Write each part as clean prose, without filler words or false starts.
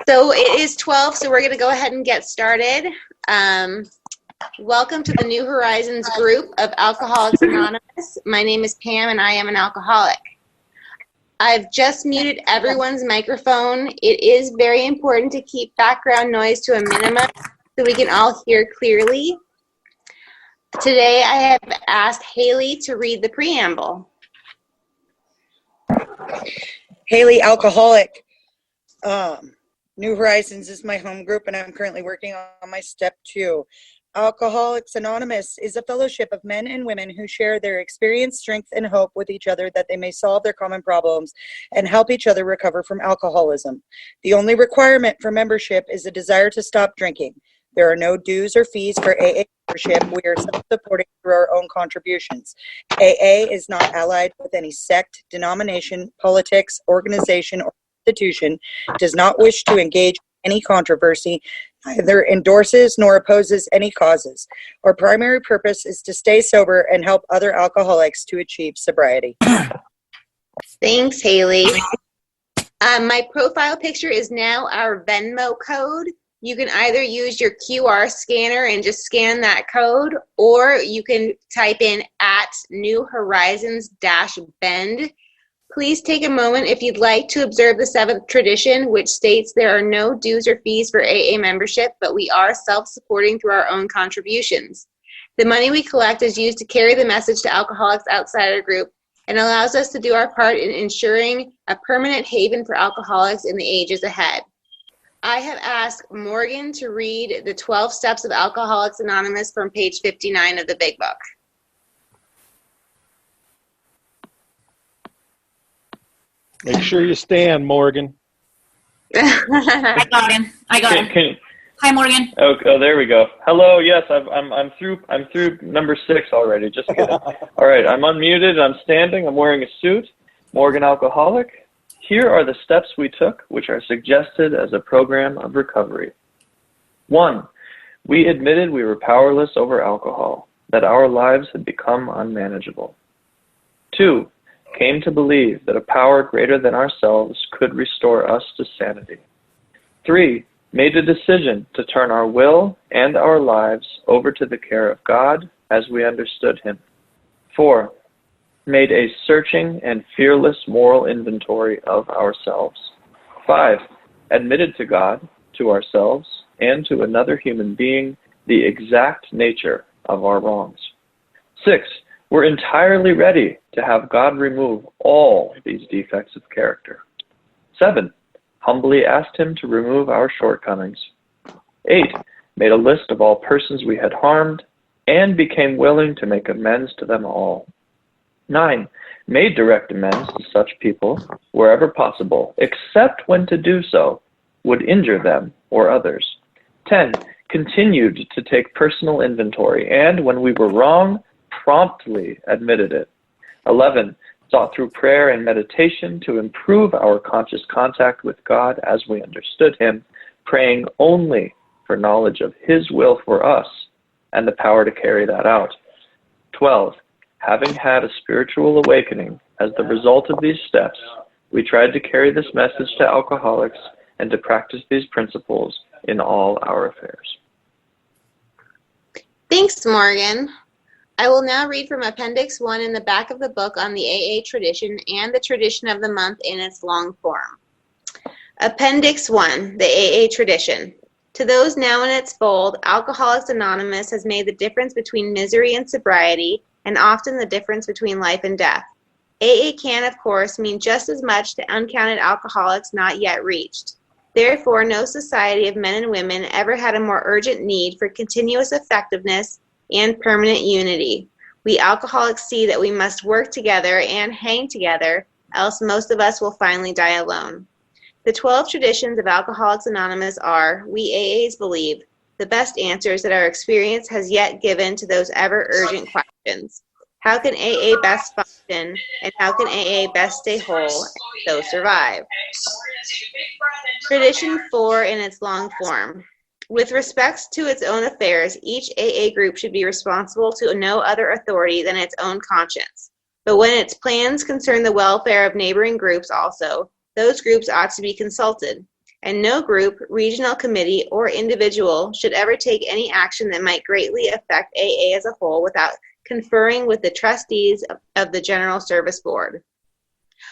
So it is 12, so we're going to go ahead and get started. Welcome to the New Horizons group of Alcoholics Anonymous. My name is Pam, and I am an alcoholic. I've just muted everyone's microphone. It is very important to keep background noise to a minimum so we can all hear clearly. Today I have asked Haley to read the preamble. Haley, alcoholic. New Horizons is my home group, and I'm currently working on my step 2. Alcoholics Anonymous is a fellowship of men and women who share their experience, strength, and hope with each other that they may solve their common problems and help each other recover from alcoholism. The only requirement for membership is a desire to stop drinking. There are no dues or fees for AA membership. We are self-supporting through our own contributions. AA is not allied with any sect, denomination, politics, organization, or institution, does not wish to engage in any controversy, neither endorses nor opposes any causes. Our primary purpose is to stay sober and help other alcoholics to achieve sobriety. Thanks, Haley. My profile picture is now our Venmo code. You can either use your QR scanner and just scan that code, or you can type in @NewHorizons-Bend. Please take a moment if you'd like to observe the 7th tradition, which states there are no dues or fees for AA membership, but we are self-supporting through our own contributions. The money we collect is used to carry the message to alcoholics outside our group and allows us to do our part in ensuring a permanent haven for alcoholics in the ages ahead. I have asked Morgan to read the 12 steps of Alcoholics Anonymous from page 59 of the Big Book. Make sure you stand, Morgan. I got him. Hi, Morgan. Oh, there we go. Hello. Yes, I'm through. I'm through number 6 already. Just kidding. All right, I'm unmuted. I'm standing. I'm wearing a suit. Morgan, alcoholic. Here are the steps we took, which are suggested as a program of recovery. 1. We admitted we were powerless over alcohol, that our lives had become unmanageable. 2. Came to believe that a power greater than ourselves could restore us to sanity. 3. Made a decision to turn our will and our lives over to the care of God as we understood Him. 4. Made a searching and fearless moral inventory of ourselves. 5. Admitted to God, to ourselves, and to another human being the exact nature of our wrongs. 6. We're entirely ready to have God remove all these defects of character. 7. Humbly asked Him to remove our shortcomings. 8. Made a list of all persons we had harmed and became willing to make amends to them all. 9. Made direct amends to such people wherever possible, except when to do so would injure them or others. 10. Continued to take personal inventory, and when we were wrong, promptly admitted it. 11. Sought through prayer and meditation to improve our conscious contact with God as we understood Him, praying only for knowledge of His will for us and the power to carry that out. 12. Having had a spiritual awakening as the result of these steps, we tried to carry this message to alcoholics and to practice these principles in all our affairs. Thanks, Morgan. I will now read from Appendix 1 in the back of the book on the AA tradition and the tradition of the month in its long form. Appendix 1, the AA tradition. To those now in its fold, Alcoholics Anonymous has made the difference between misery and sobriety, and often the difference between life and death. AA can, of course, mean just as much to uncounted alcoholics not yet reached. Therefore, no society of men and women ever had a more urgent need for continuous effectiveness and permanent unity. We alcoholics see that we must work together and hang together, else most of us will finally die alone. The 12 traditions of Alcoholics Anonymous are, we AAs believe, the best answers that our experience has yet given to those ever urgent questions. How can AA best function, and how can AA best stay whole and so survive? Tradition 4 in its long form. With respect to its own affairs, each AA group should be responsible to no other authority than its own conscience. But when its plans concern the welfare of neighboring groups also, those groups ought to be consulted. and no group, regional committee, or individual should ever take any action that might greatly affect AA as a whole without conferring with the trustees of the General Service Board.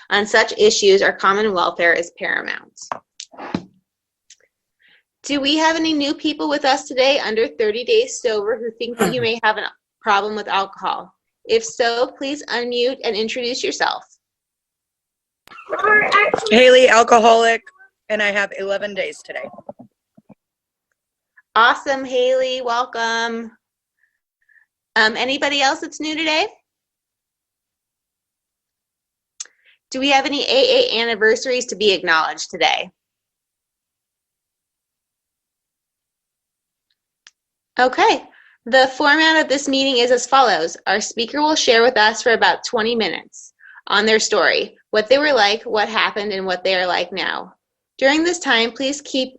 On such issues, our common welfare is paramount. Do we have any new people with us today under 30 days sober who think that you may have a problem with alcohol? If so, please unmute and introduce yourself. Haley, alcoholic, and I have 11 days today. Awesome, Haley. Welcome. Anybody else that's new today? Do we have any AA anniversaries to be acknowledged today? Okay. The format of this meeting is as follows. Our speaker will share with us for about 20 minutes on their story, what they were like, what happened, and what they are like now. During this time, please keep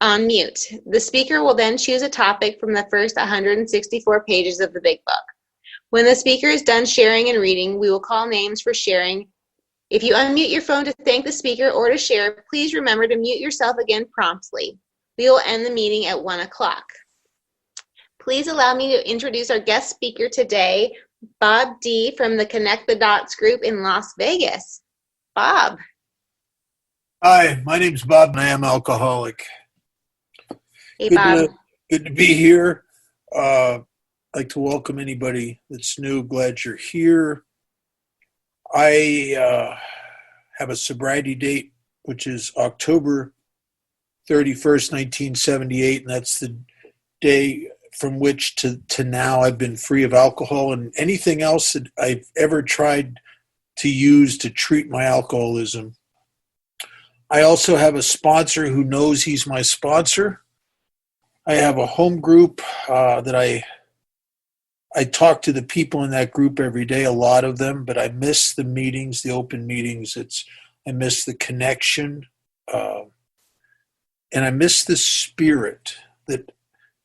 on mute. The speaker will then choose a topic from the first 164 pages of the Big Book. When the speaker is done sharing and reading, we will call names for sharing. If you unmute your phone to thank the speaker or to share, please remember to mute yourself again promptly. We will end the meeting at 1 o'clock. Please allow me to introduce our guest speaker today, Bob D. from the Connect the Dots group in Las Vegas. Bob. Hi, my name's Bob and I am alcoholic. Hey, Bob. Good to be here. I'd like to welcome anybody that's new. Glad you're here. I have a sobriety date, which is October 31st, 1978, and that's the day from which to now I've been free of alcohol and anything else that I've ever tried to use to treat my alcoholism. I also have a sponsor who knows he's my sponsor. I have a home group that I talk to the people in that group every day, a lot of them, but I miss the meetings, the open meetings. I miss the connection, and I miss the spirit that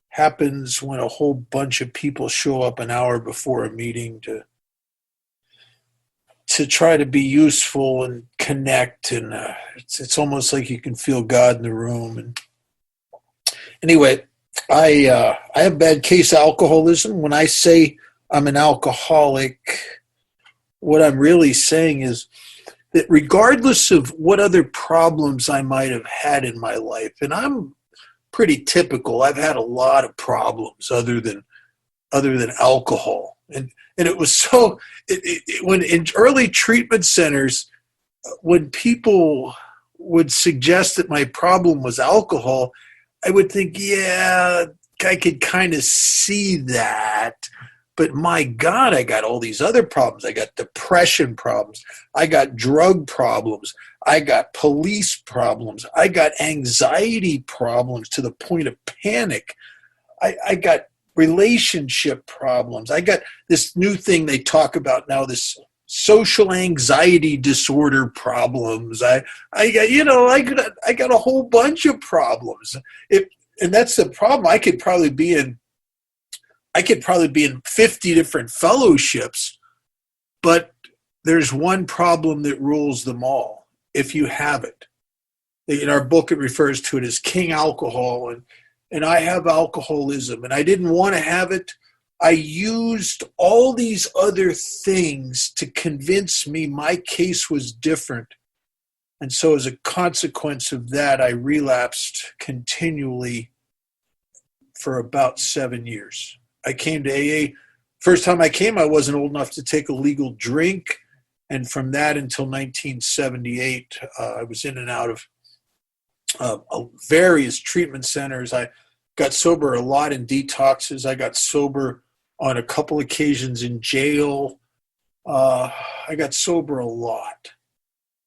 happens when a whole bunch of people show up an hour before a meeting to try to be useful and connect, and it's almost like you can feel God in the room. And anyway, I have bad case alcoholism. When I say I'm an alcoholic, what I'm really saying is that regardless of what other problems I might have had in my life, and I'm pretty typical, I've had a lot of problems other than alcohol. And it was so, when in early treatment centers, when people would suggest that my problem was alcohol, I would think, yeah, I could kind of see that. But my God, I got all these other problems. I got depression problems. I got drug problems. I got police problems. I got anxiety problems to the point of panic. I got relationship problems. I got this new thing they talk about now, this social anxiety disorder problems. I got a whole bunch of problems. And that's the problem. I could probably be in 50 different fellowships, but there's one problem that rules them all. If you have it, in our book, it refers to it as king alcohol, and I have alcoholism, and I didn't want to have it. I used all these other things to convince me my case was different. And so as a consequence of that, I relapsed continually for about 7 years. I came to AA. First time I came, I wasn't old enough to take a legal drink. And from that until 1978, I was in and out of various treatment centers. I got sober a lot in detoxes. I got sober on a couple occasions in jail. I got sober a lot.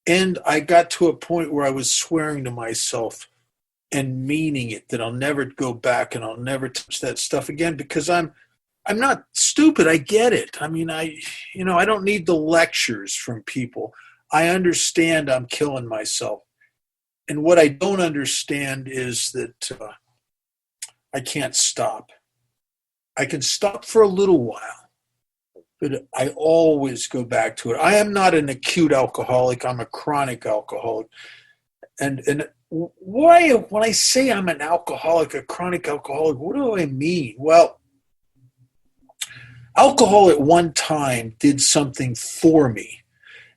And I got to a point where I was swearing to myself and meaning it that I'll never go back and I'll never touch that stuff again, because I'm not stupid. I get it. I mean, I don't need the lectures from people. I understand I'm killing myself. And what I don't understand is that I can't stop. I can stop for a little while, but I always go back to it. I am not an acute alcoholic. I'm a chronic alcoholic. And when I say I'm an alcoholic, a chronic alcoholic, what do I mean? Well, alcohol at one time did something for me.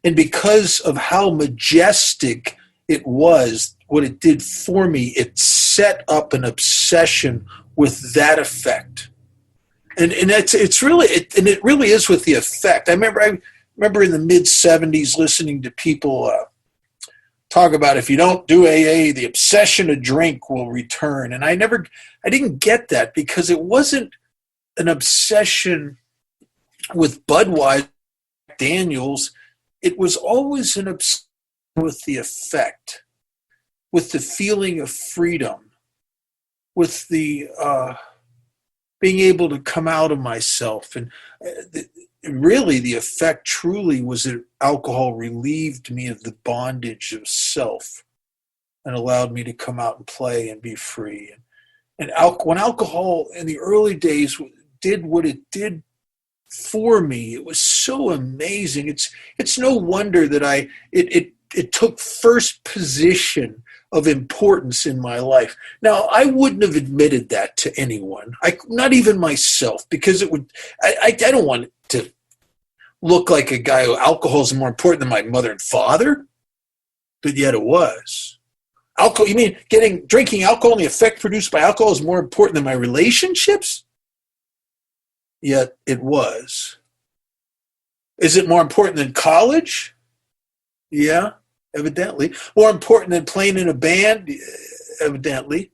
And because of how majestic it was, what it did for me, it set up an obsession with that effect. And it really is with the effect. I remember in the mid-'70s listening to people talk about, if you don't do AA, the obsession to drink will return. And I didn't get that, because it wasn't an obsession with Budweiser, Daniels. It was always an obsession with the effect, with the feeling of freedom, with the being able to come out of myself. And really the effect truly was that alcohol relieved me of the bondage of self and allowed me to come out and play and be free. And when alcohol in the early days did what it did for me, it was so amazing. It's no wonder that it took first position of importance in my life. Now, I wouldn't have admitted that to anyone, not even myself, because I don't want to look like a guy who alcohol is more important than my mother and father, but yet it was. Alcohol, you mean drinking alcohol and the effect produced by alcohol is more important than my relationships? Yet it was. Is it more important than college? Yeah, evidently. More important than playing in a band? Evidently.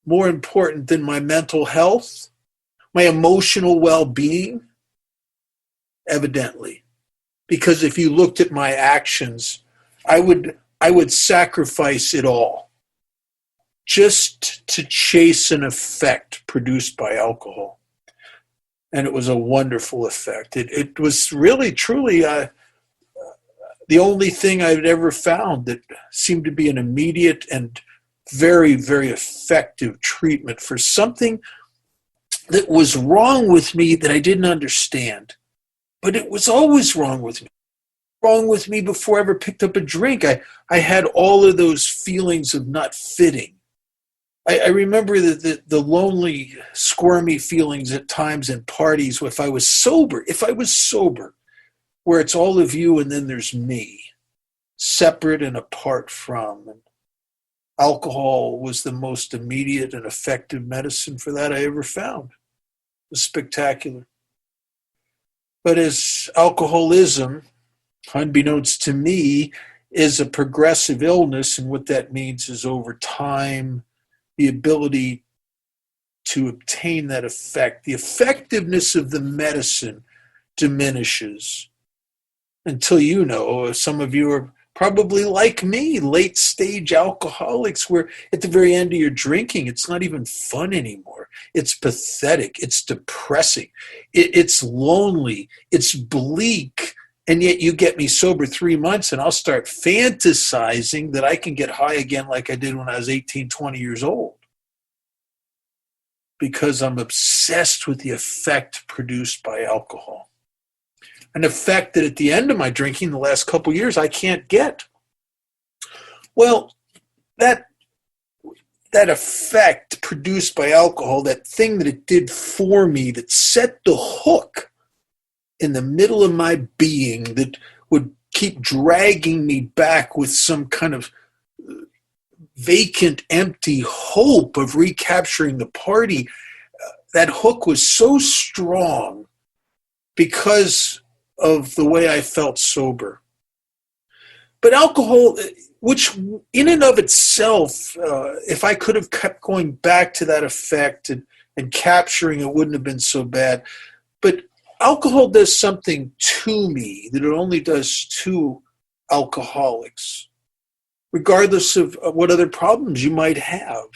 More important than my mental health? My emotional well-being? Evidently. Because if you looked at my actions, I would sacrifice it all just to chase an effect produced by alcohol. And it was a wonderful effect. It was really, truly the only thing I'd ever found that seemed to be an immediate and very, very effective treatment for something that was wrong with me that I didn't understand. But it was always wrong with me. Wrong with me before I ever picked up a drink. I had all of those feelings of not fitting. I remember the lonely, squirmy feelings at times in parties if I was sober, where it's all of you and then there's me, separate and apart from. And alcohol was the most immediate and effective medicine for that I ever found. It was spectacular. But as alcoholism, unbeknownst to me, is a progressive illness, and what that means is over time, the ability to obtain that effect, the effectiveness of the medicine diminishes until, some of you are probably like me, late stage alcoholics, where at the very end of your drinking, it's not even fun anymore. It's pathetic. It's depressing. It's lonely. It's bleak. And yet you get me sober 3 months and I'll start fantasizing that I can get high again like I did when I was 18, 20 years old. Because I'm obsessed with the effect produced by alcohol. An effect that at the end of my drinking the last couple of years I can't get. Well, that effect produced by alcohol, that thing that it did for me that set the hook in the middle of my being that would keep dragging me back with some kind of vacant, empty hope of recapturing the party. That hook was so strong because of the way I felt sober. But alcohol, which in and of itself, if I could have kept going back to that effect and capturing it, wouldn't have been so bad. But alcohol does something to me that it only does to alcoholics, regardless of what other problems you might have.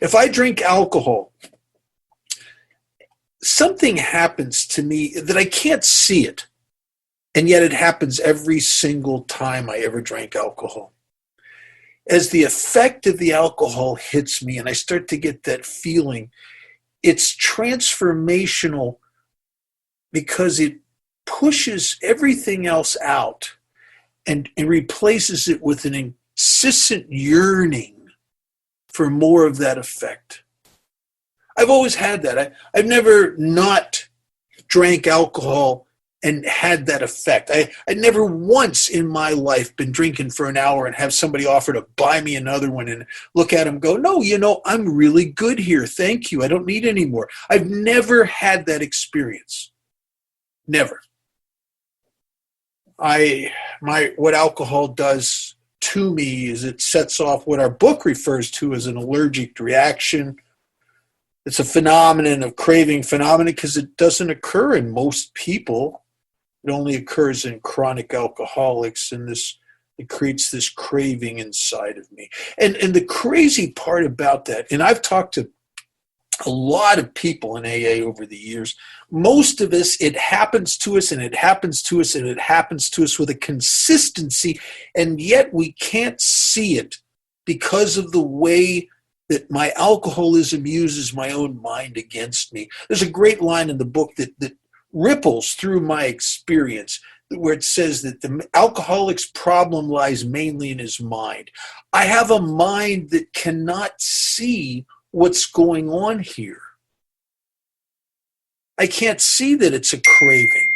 If I drink alcohol, something happens to me that I can't see it, and yet it happens every single time I ever drank alcohol. As the effect of the alcohol hits me and I start to get that feeling, it's transformational because it pushes everything else out and replaces it with an incessant yearning for more of that effect. I've always had that. I've never not drank alcohol and had that effect. I never once in my life been drinking for an hour and have somebody offer to buy me another one and look at them and go, no, I'm really good here. Thank you. I don't need any more. I've never had that experience. Never. What alcohol does to me is it sets off what our book refers to as an allergic reaction. It's a phenomenon of craving phenomenon because it doesn't occur in most people. It only occurs in chronic alcoholics, and it creates this craving inside of me. And the crazy part about that, and I've talked to a lot of people in AA over the years, most of us, it happens to us and it happens to us and it happens to us with a consistency, and yet we can't see it because of the way that my alcoholism uses my own mind against me. There's a great line in the book that ripples through my experience where it says that the alcoholic's problem lies mainly in his mind. I have a mind that cannot see what's going on here. I can't see that it's a craving.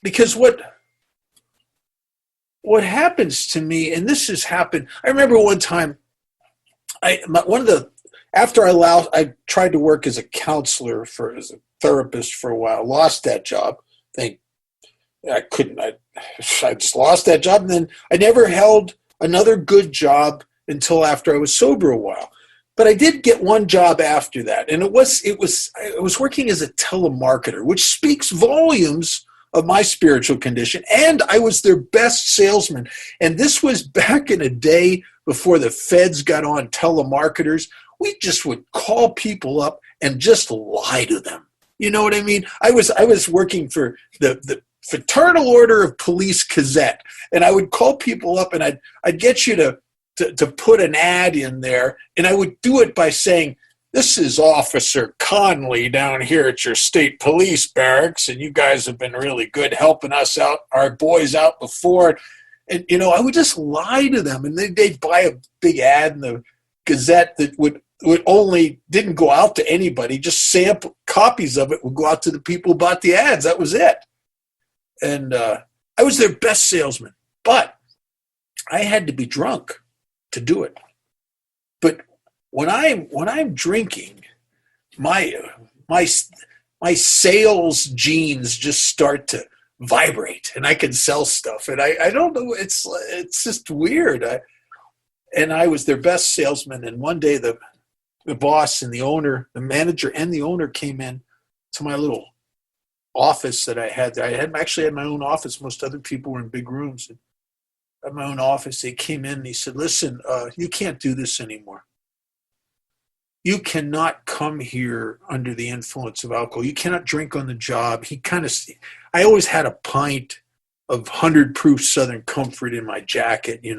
Because what happens to me, and this has happened, I remember one time, after I tried to work as a counselor as a therapist for a while, lost that job. I just lost that job, and then I never held another good job until after I was sober a while. But I did get one job after that, and I was working as a telemarketer, which speaks volumes of my spiritual condition, and I was their best salesman. And this was back in a day before the feds got on telemarketers. We just would call people up and just lie to them. You know what I mean? I was working for the Fraternal Order of Police Gazette, and I would call people up and I'd get you to put an ad in there, and I would do it by saying, this is Officer Conley down here at your state police barracks, and you guys have been really good helping us out, our boys out before. And, I would just lie to them, and they'd buy a big ad in the Gazette that didn't go out to anybody, just sample copies of it would go out to the people who bought the ads. That was it. And I was their best salesman, but I had to be drunk to do it. But when I'm drinking, my sales genes just start to vibrate, and I can sell stuff. And I don't know, it's just weird. I was their best salesman. And one day the boss and the owner, the manager and the owner came in to my little office that I had there. I actually had my own office. Most other people were in big rooms. And at my own office, they came in and he said, listen, you can't do this anymore. You cannot come here under the influence of alcohol. You cannot drink on the job. I always had a pint of 100 proof Southern Comfort in my jacket, He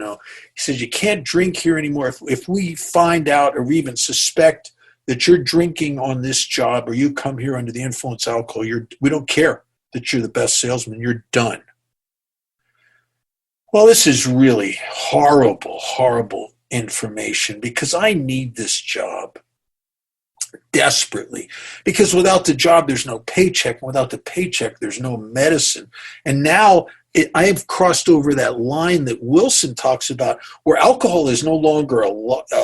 says, you can't drink here anymore. If we find out or even suspect that you're drinking on this job or you come here under the influence of alcohol, we don't care that you're the best salesman. You're done. Well, this is really horrible, horrible information because I need this job desperately, because without the job, there's no paycheck. Without the paycheck, there's no medicine. And now I have crossed over that line that Wilson talks about, where alcohol is no longer a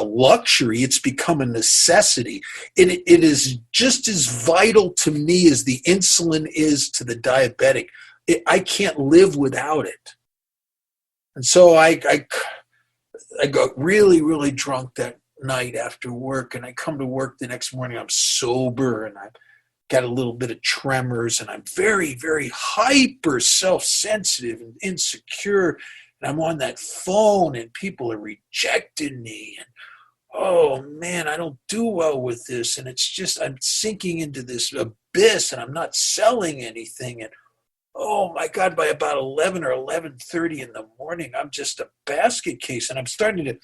luxury. It's become a necessity. And it is just as vital to me as the insulin is to the diabetic. I can't live without it. And so I got really, really drunk that night after work, and I come to work the next morning. I'm sober, and I've got a little bit of tremors, and I'm very, very hyper self-sensitive and insecure, and I'm on that phone, and people are rejecting me, and oh man, I don't do well with this, and it's just I'm sinking into this abyss, and I'm not selling anything, and oh my God, by about 11 or 11:30 in the morning, I'm just a basket case, and I'm starting to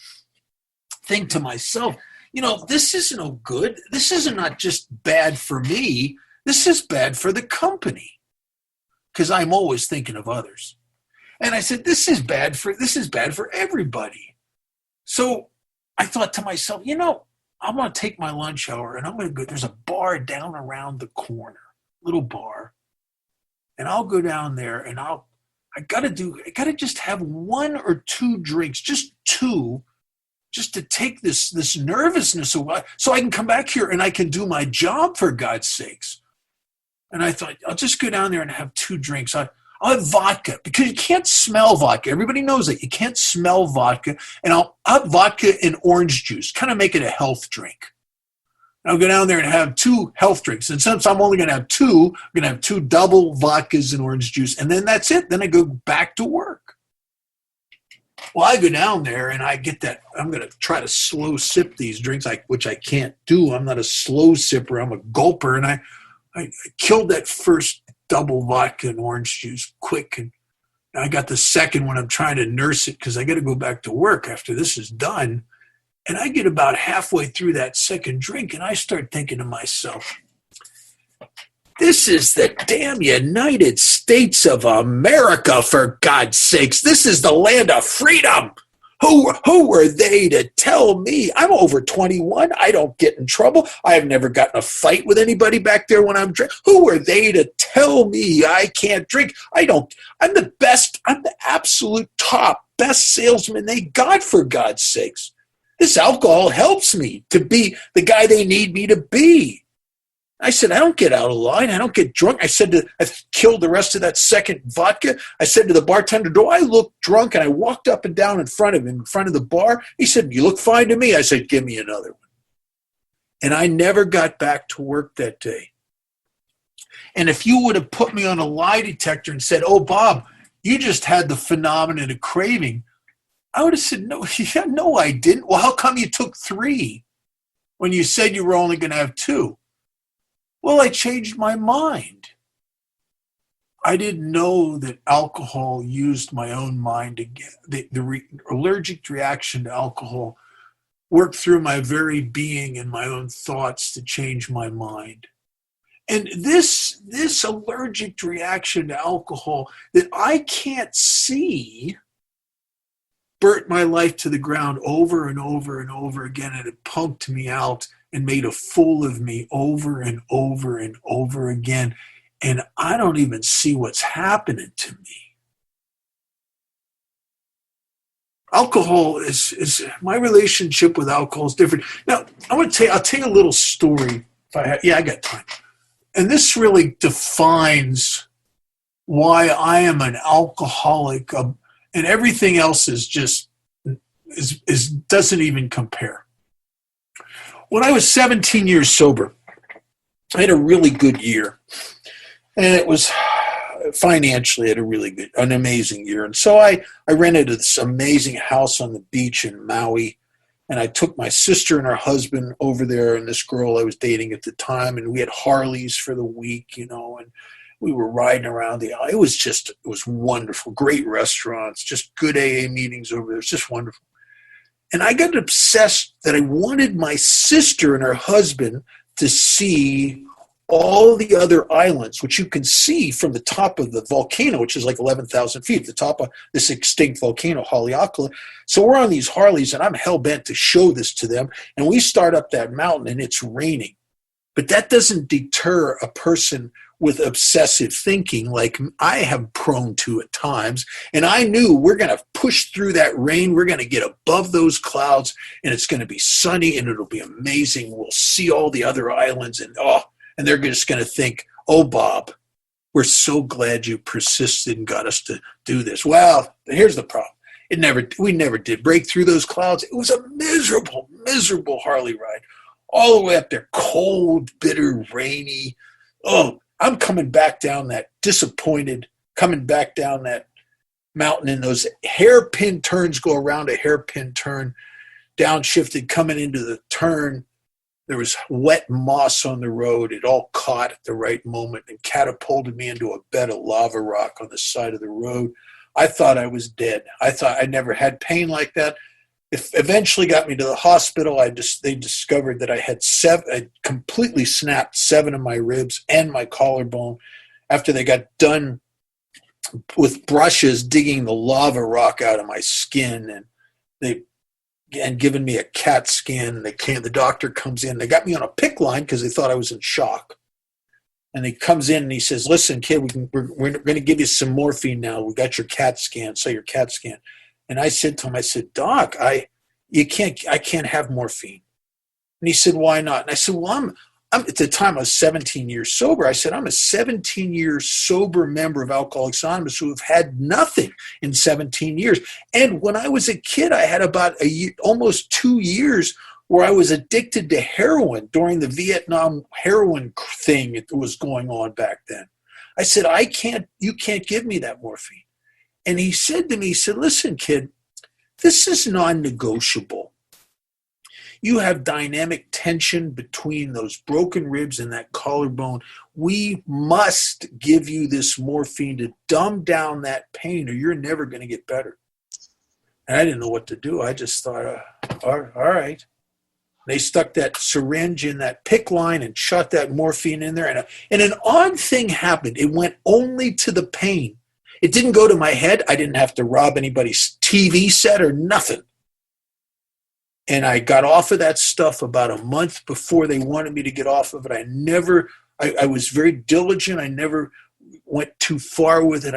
think to myself, this isn't no good. This isn't not just bad for me. This is bad for the company, because I'm always thinking of others. And I said, this is bad for everybody. So I thought to myself, I'm going to take my lunch hour and I'm going to go. There's a bar down around the corner, little bar. And I'll go down there and I got to just have one or two drinks, just two, just to take this nervousness away so I can come back here and I can do my job, for God's sakes. And I thought, I'll just go down there and have two drinks. I'll have vodka, because you can't smell vodka. Everybody knows that. You can't smell vodka. And I'll have vodka and orange juice, kind of make it a health drink. And I'll go down there and have two health drinks. And since I'm only going to have two, I'm going to have two double vodkas and orange juice. And then that's it. Then I go back to work. Well, I go down there and I get that. I'm going to try to slow sip these drinks, which I can't do. I'm not a slow sipper. I'm a gulper. And I killed that first double vodka and orange juice quick. And I got the second one. I'm trying to nurse it because I got to go back to work after this is done. And I get about halfway through that second drink and I start thinking to myself, this is the damn United States of America, for God's sakes. This is the land of freedom. Who were they to tell me? I'm over 21. I don't get in trouble. I have never gotten a fight with anybody back there when I'm drinking. Who are they to tell me I can't drink? I'm the best. I'm the absolute top, best salesman they got, for God's sakes. This alcohol helps me to be the guy they need me to be. I said, I don't get out of line. I don't get drunk. I killed the rest of that second vodka. I said to the bartender, do I look drunk? And I walked up and down in front of him, in front of the bar. He said, you look fine to me. I said, give me another one. And I never got back to work that day. And if you would have put me on a lie detector and said, oh, Bob, you just had the phenomenon of craving, I would have said, no, I didn't. Well, how come you took 3 when you said you were only going to have 2? Well, I changed my mind. I didn't know that alcohol used my own mind again. The allergic reaction to alcohol worked through my very being and my own thoughts to change my mind. And this allergic reaction to alcohol that I can't see burnt my life to the ground over and over and over again, and it punked me out and made a fool of me over and over and over again. And I don't even see what's happening to me. Alcohol is my relationship with alcohol is different. Now, I'll tell you a little story. I got time. And this really defines why I am an alcoholic, and everything else is just doesn't even compare. When I was 17 years sober, I had a really good year. And it was financially, I had an amazing year. And so I rented this amazing house on the beach in Maui. And I took my sister and her husband over there and this girl I was dating at the time. And we had Harleys for the week, and we were riding around the island. It was wonderful. Great restaurants, just good AA meetings over there. It was just wonderful. And I got obsessed that I wanted my sister and her husband to see all the other islands, which you can see from the top of the volcano, which is like 11,000 feet, the top of this extinct volcano, Haleakala. So we're on these Harleys, and I'm hell-bent to show this to them. And we start up that mountain, and it's raining. But that doesn't deter a person with obsessive thinking like I have prone to at times. And I knew we're going to push through that rain. We're going to get above those clouds, and it's going to be sunny, and it'll be amazing. We'll see all the other islands, and they're just going to think, oh, Bob, we're so glad you persisted and got us to do this. Well, here's the problem. We never did break through those clouds. It was a miserable, miserable Harley ride. All the way up there, cold, bitter, rainy. Oh, I'm coming back down that mountain, and those hairpin turns go around a hairpin turn, downshifted, coming into the turn. There was wet moss on the road. It all caught at the right moment and catapulted me into a bed of lava rock on the side of the road. I thought I was dead. I thought I never had pain like that. It eventually got me to the hospital. They discovered that I completely snapped 7 of my ribs and my collarbone. After they got done with brushes digging the lava rock out of my skin, and giving me a CAT scan. The doctor comes in. They got me on a PICC line because they thought I was in shock. And he comes in and he says, "Listen, kid, we're going to give you some morphine now. We got your CAT scan. So your CAT scan." And I said to him, I said, "Doc, I can't have morphine." And he said, "Why not?" And I said, "Well, I'm at the time I was 17 years sober." I said, "I'm a 17-year sober member of Alcoholics Anonymous who have had nothing in 17 years. And when I was a kid, I had about almost 2 years where I was addicted to heroin during the Vietnam heroin thing that was going on back then." I said, "You can't give me that morphine." And he said to me, he said, "Listen, kid, this is non-negotiable. You have dynamic tension between those broken ribs and that collarbone. We must give you this morphine to dumb down that pain or you're never going to get better." And I didn't know what to do. I just thought, all right. They stuck that syringe in that PICC line and shot that morphine in there. And an odd thing happened. It went only to the pain. It didn't go to my head. I didn't have to rob anybody's TV set or nothing. And I got off of that stuff about a month before they wanted me to get off of it. I was very diligent. I never went too far with it.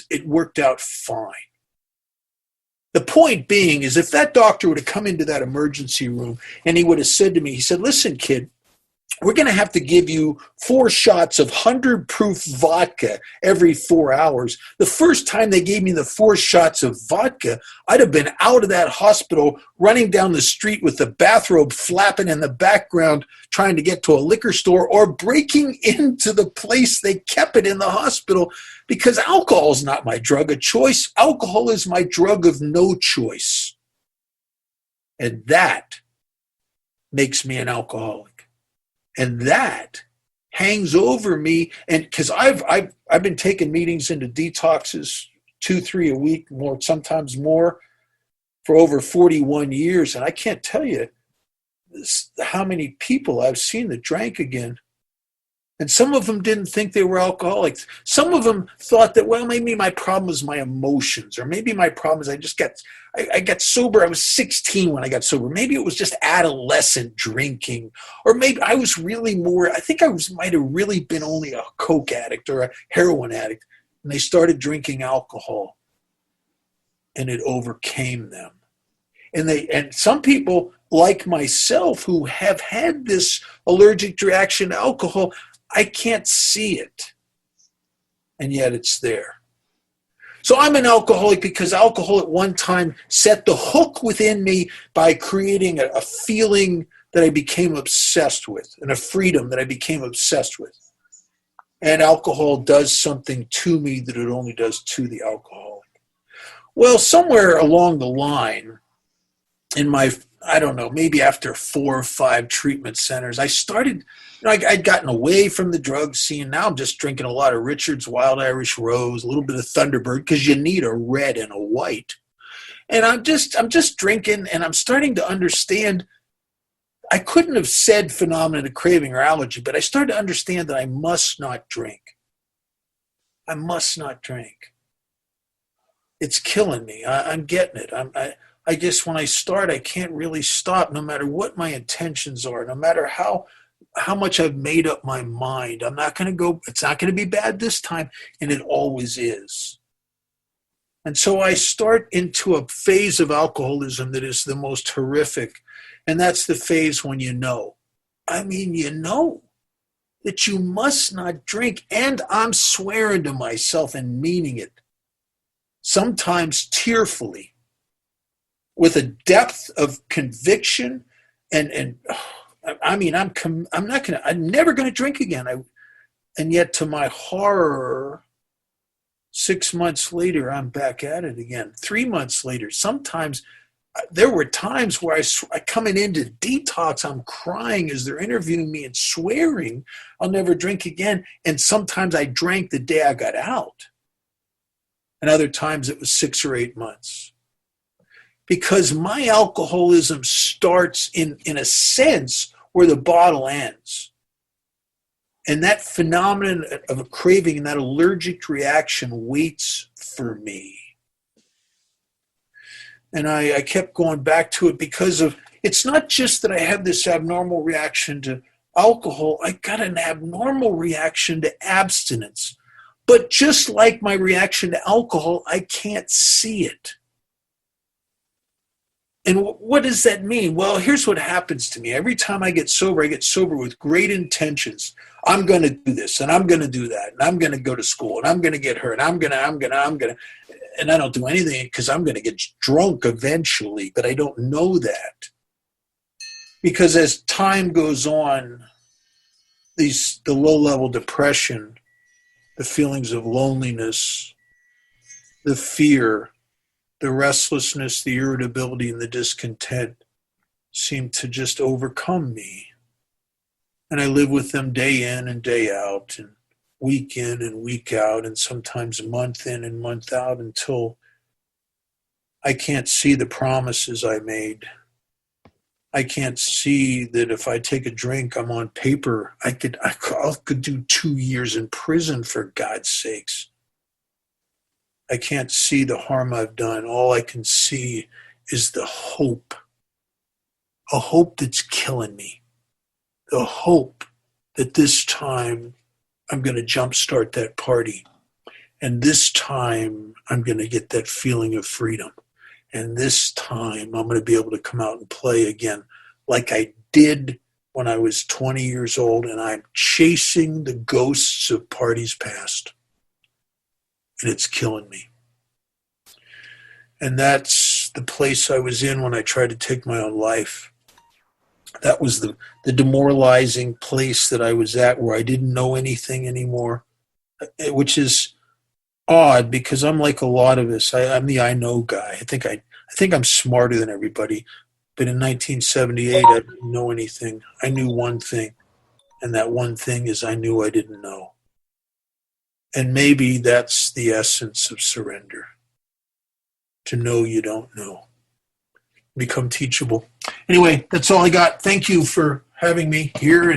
It worked out fine. The point being is if that doctor would have come into that emergency room and he would have said to me, he said, "Listen, kid, we're going to have to give you 4 shots of 100 proof vodka every 4 hours." The first time they gave me the 4 shots of vodka, I'd have been out of that hospital running down the street with the bathrobe flapping in the background trying to get to a liquor store or breaking into the place they kept it in the hospital, because alcohol is not my drug of choice. Alcohol is my drug of no choice. And that makes me an alcoholic. And that hangs over me. And because I've been taking meetings into detoxes 2-3 a week, more, sometimes more, for over 41 years. And I can't tell you how many people I've seen that drank again. And some of them didn't think they were alcoholics. Some of them thought that, well, maybe my problem is my emotions, or maybe my problem is I got sober. I was 16 when I got sober. Maybe it was just adolescent drinking, or maybe I was really might have really been only a coke addict or a heroin addict. And they started drinking alcohol and it overcame them. And some people like myself who have had this allergic reaction to alcohol, I can't see it, and yet it's there. So I'm an alcoholic because alcohol at one time set the hook within me by creating a feeling that I became obsessed with, and a freedom that I became obsessed with. And alcohol does something to me that it only does to the alcoholic. Well, somewhere along the line, in my, I don't know, maybe after 4 or 5 treatment centers, I started, I'd gotten away from the drug scene. Now I'm just drinking a lot of Richard's Wild Irish Rose, a little bit of Thunderbird, because you need a red and a white. And I'm just drinking, and I'm starting to understand. I couldn't have said phenomenon of craving or allergy, but I started to understand that I must not drink. I must not drink. It's killing me. I'm getting it. I guess when I start, I can't really stop, no matter what my intentions are, no matter how much I've made up my mind. I'm not going to go, it's not going to be bad this time, and it always is. And so I start into a phase of alcoholism that is the most horrific, and that's the phase when you know that you must not drink, and I'm swearing to myself and meaning it, sometimes tearfully, with a depth of conviction, and I mean, I'm never going to drink again. And yet, to my horror, 6 months later, I'm back at it again. 3 months later, sometimes there were times where I coming into detox, I'm crying as they're interviewing me and swearing I'll never drink again. And sometimes I drank the day I got out. And other times it was 6 or 8 months. Because my alcoholism starts in a sense where the bottle ends. And that phenomenon of a craving and that allergic reaction waits for me. And I kept going back to it because of, it's not just that I have this abnormal reaction to alcohol, I got an abnormal reaction to abstinence. But just like my reaction to alcohol, I can't see it. And what does that mean? Well, here's what happens to me. Every time I get sober with great intentions. I'm going to do this, and I'm going to do that, and I'm going to go to school, and I'm going to get hurt, and I'm going to, and I don't do anything because I'm going to get drunk eventually, but I don't know that. Because as time goes on, the low-level depression, the feelings of loneliness, the fear, the restlessness, the irritability, and the discontent seem to just overcome me. And I live with them day in and day out, and week in and week out, and sometimes month in and month out, until I can't see the promises I made. I can't see that if I take a drink, I'm on paper. I could do 2 years in prison, for God's sakes. I can't see the harm I've done. All I can see is the hope. A hope that's killing me. The hope that this time I'm going to jumpstart that party. And this time I'm going to get that feeling of freedom. And this time I'm going to be able to come out and play again like I did when I was 20 years old. And I'm chasing the ghosts of parties past. And it's killing me. And that's the place I was in when I tried to take my own life. That was the demoralizing place that I was at, where I didn't know anything anymore, which is odd because I'm like a lot of us. I'm the I know guy. I think I'm smarter than everybody. But in 1978, I didn't know anything. I knew one thing, and that one thing is I knew I didn't know. And maybe that's the essence of surrender. To know you don't know. Become teachable. Anyway, that's all I got. Thank you for having me here.